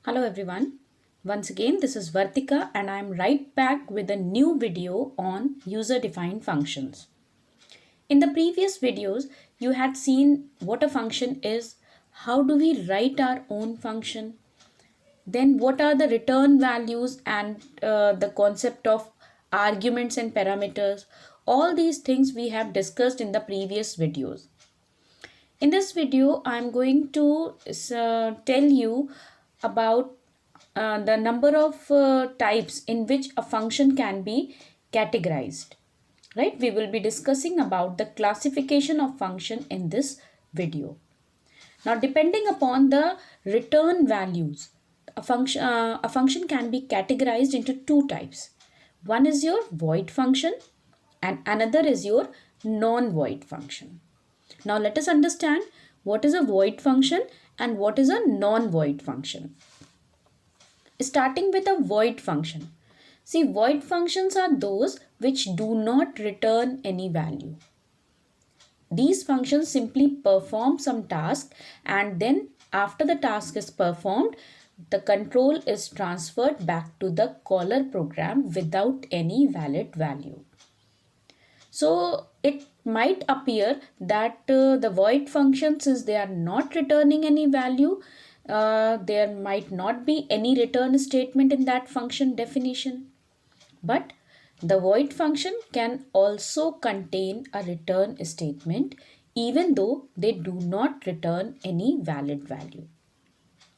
Hello everyone. Once again, this is Vartika and I am right back with a new video on user-defined functions. In the previous videos, you had seen what a function is, how do we write our own function, then what are the return values and the concept of arguments and parameters. All these things we have discussed in the previous videos. In this video, I am going to tell you about the number of types in which a function can be categorized. Right? We will be discussing about the classification of function in this video. Now, depending upon the return values, a function can be categorized into two types. One is your void function and another is your non-void function. Now let us understand what is a void function and what is a non-void function. Starting with a void function. See, void functions are those which do not return any value. These functions simply perform some task and then after the task is performed, the control is transferred back to the caller program without any valid value. So it might appear that the void function, since they are not returning any value, there might not be any return statement in that function definition. But the void function can also contain a return statement even though they do not return any valid value.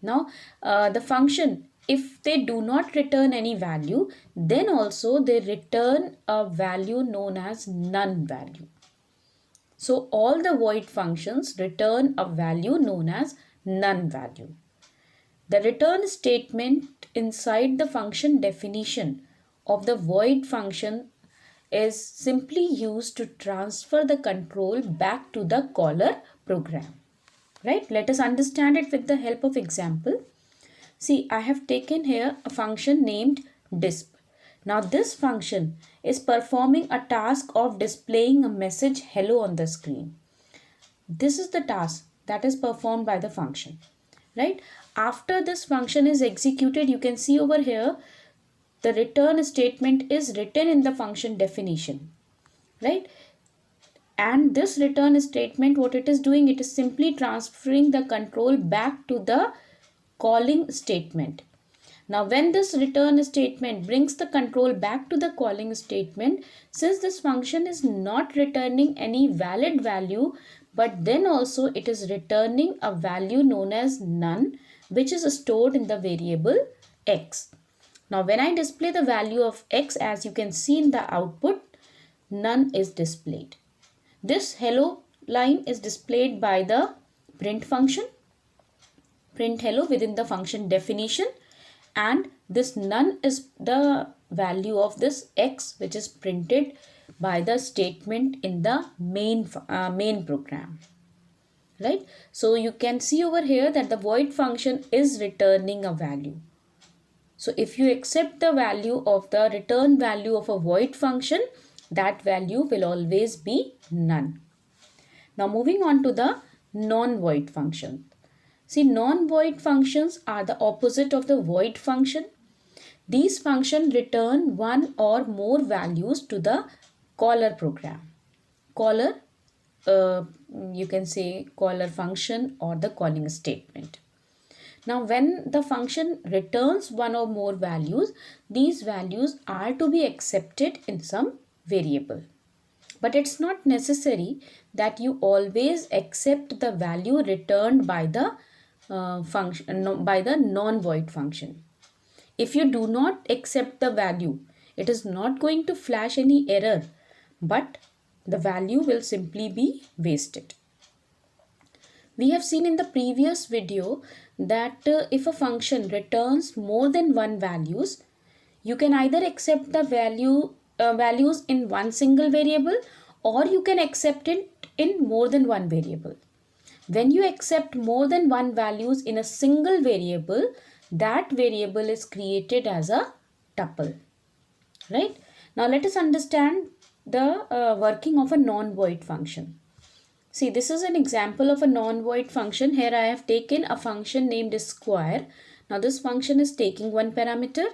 Now, the function, if they do not return any value, then also they return a value known as none value. So, all the void functions return a value known as none value. The return statement inside the function definition of the void function is simply used to transfer the control back to the caller program. Right? Let us understand it with the help of example. See, I have taken here a function named disp. Now this function is performing a task of displaying a message hello on the screen. This is the task that is performed by the function. Right? After this function is executed, you can see over here the return statement is written in the function definition. Right? And this return statement, what it is doing, it is simply transferring the control back to the calling statement. Now when this return statement brings the control back to the calling statement, since this function is not returning any valid value, but then also it is returning a value known as none, which is stored in the variable x. Now when I display the value of x, as you can see in the output, none is displayed. This hello line is displayed by the print function, print hello within the function definition, and this none is the value of this x which is printed by the statement in the main program. Right? So you can see over here that the void function is returning a value. So if you accept the value of the return value of a void function, that value will always be none. Now moving on to the non-void function. See, non-void functions are the opposite of the void function. These functions return one or more values to the caller program. Caller, you can say caller function or the calling statement. Now when the function returns one or more values, these values are to be accepted in some variable. But it's not necessary that you always accept the value returned by the by the non-void function. If you do not accept the value, it is not going to flash any error, but the value will simply be wasted. We have seen in the previous video that if a function returns more than one values, you can either accept the values in one single variable or you can accept it in more than one variable. When you accept more than one values in a single variable, that variable is created as a tuple. Right? Now let us understand the working of a non-void function. See, this is an example of a non-void function. Here I have taken a function named square. Now this function is taking one parameter,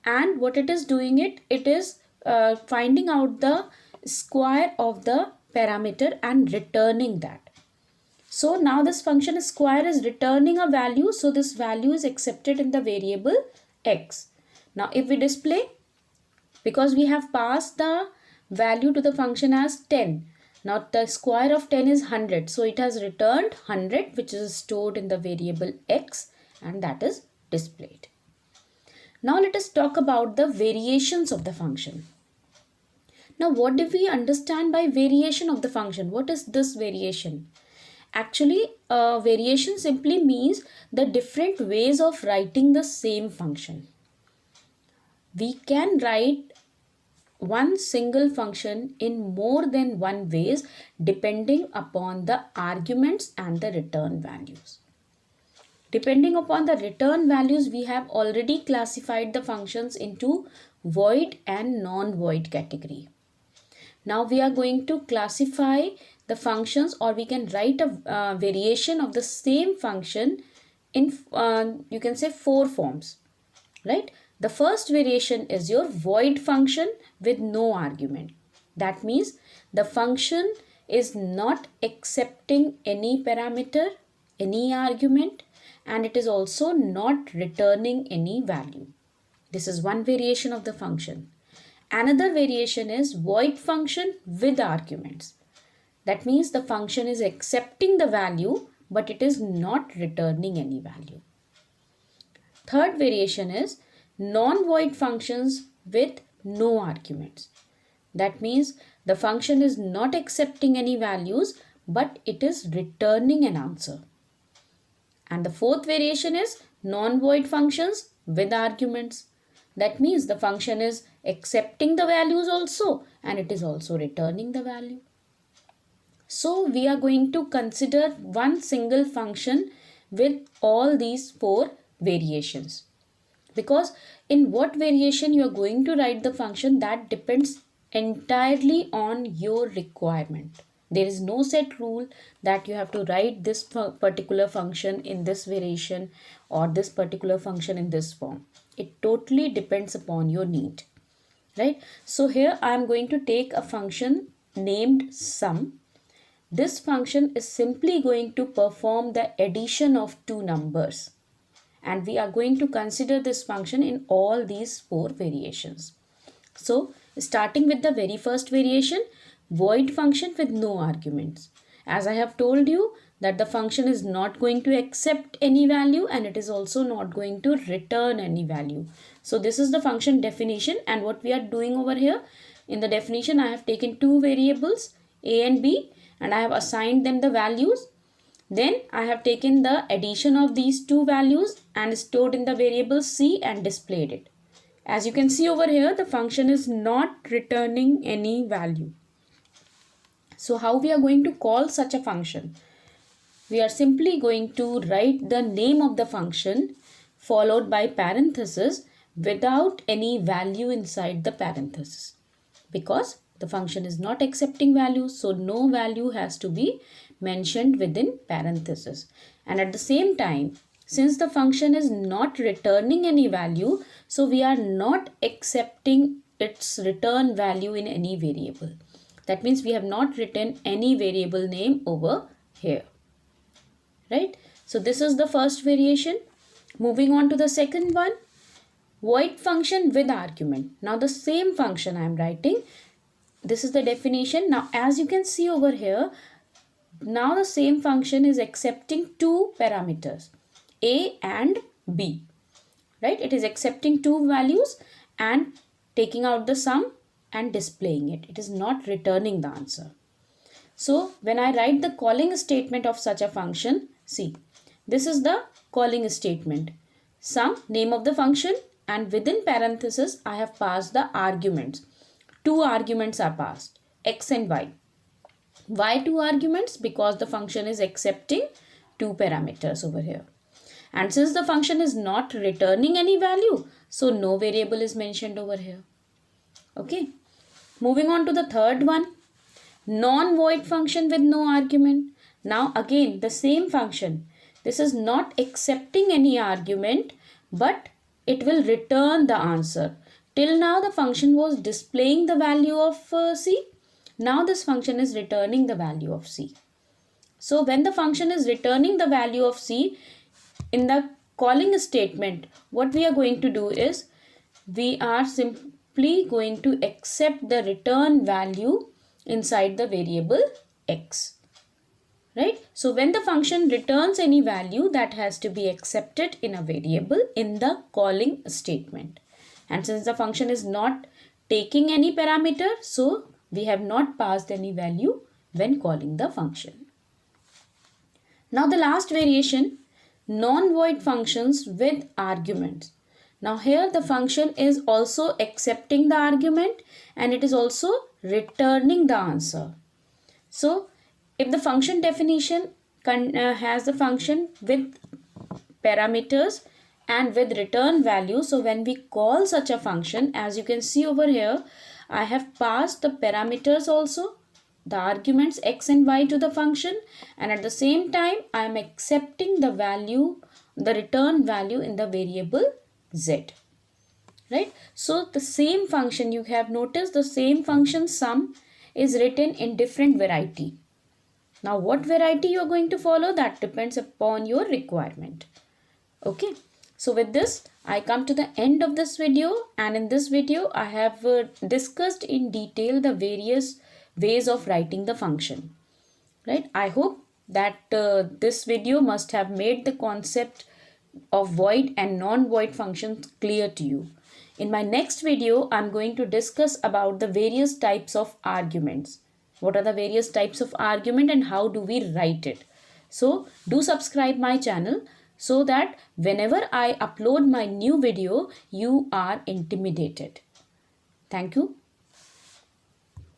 and what it is doing, it is finding out the square of the parameter and returning that. So now this function square is returning a value. So this value is accepted in the variable x. Now if we display, because we have passed the value to the function as 10. Now the square of 10 is 100. So it has returned 100, which is stored in the variable x, and that is displayed. Now let us talk about the variations of the function. Now what do we understand by variation of the function? What is this variation? Actually, variation simply means the different ways of writing the same function. We can write one single function in more than one ways depending upon the arguments and the return values. Depending upon the return values, we have already classified the functions into void and non-void category. Now we are going to classify the functions, or we can write a variation of the same function in you can say 4 forms, right? The first variation is your void function with no argument. That means the function is not accepting any parameter, any argument, and it is also not returning any value. This is one variation of the function. Another variation is void function with arguments. That means the function is accepting the value, but it is not returning any value. Third variation is non-void functions with no arguments. That means the function is not accepting any values, but it is returning an answer. And the fourth variation is non-void functions with arguments. That means the function is accepting the values also, and it is also returning the value. So we are going to consider one single function with all these 4 variations. Because in what variation you are going to write the function, that depends entirely on your requirement. There is no set rule that you have to write this particular function in this variation or this particular function in this form. It totally depends upon your need, right? So here I am going to take a function named sum. This function is simply going to perform the addition of 2 numbers. And we are going to consider this function in all these 4 variations. So starting with the very first variation, void function with no arguments. As I have told you that the function is not going to accept any value, and it is also not going to return any value. So this is the function definition, and what we are doing over here, in the definition I have taken 2 variables a and b, and I have assigned them the values. Then I have taken the addition of these 2 values and stored in the variable c and displayed it. As you can see over here, the function is not returning any value. So how we are going to call such a function? We are simply going to write the name of the function followed by parenthesis without any value inside the parenthesis. Because the function is not accepting values, so no value has to be mentioned within parenthesis. And at the same time, since the function is not returning any value, so we are not accepting its return value in any variable. That means we have not written any variable name over here, right? So this is the first variation. Moving on to the second one, void function with argument. Now the same function I am writing. This is the definition. Now as you can see over here, now the same function is accepting 2 parameters, a and b, right? It is accepting 2 values and taking out the sum and displaying it. It is not returning the answer. So when I write the calling statement of such a function, see, this is the calling statement. Sum, name of the function, and within parenthesis I have passed the arguments. 2 arguments are passed, x and y. Why 2 arguments? Because the function is accepting 2 parameters over here. And since the function is not returning any value, so no variable is mentioned over here. Okay. Moving on to the third one. Non-void function with no argument. Now again the same function. This is not accepting any argument, but it will return the answer. Till now the function was displaying the value of c. Now this function is returning the value of c. So when the function is returning the value of c, in the calling statement, what we are going to do is we are simply going to accept the return value inside the variable x. Right? So when the function returns any value, that has to be accepted in a variable in the calling statement. And since the function is not taking any parameter, so we have not passed any value when calling the function. Now the last variation, non-void functions with arguments. Now here the function is also accepting the argument and it is also returning the answer. So if the function definition has the function with parameters and with return value, so when we call such a function, as you can see over here, I have passed the parameters also, the arguments x and y to the function, and at the same time I am accepting the value, the return value in the variable z. Right? So the same function, you have noticed the same function sum is written in different variety. Now what variety you are going to follow, that depends upon your requirement. Okay. So with this, I come to the end of this video, and in this video I have discussed in detail the various ways of writing the function. Right? I hope that this video must have made the concept of void and non-void functions clear to you. In my next video, I am going to discuss about the various types of arguments. What are the various types of argument and how do we write it? So do subscribe my channel so that whenever I upload my new video, you are intimidated. Thank you.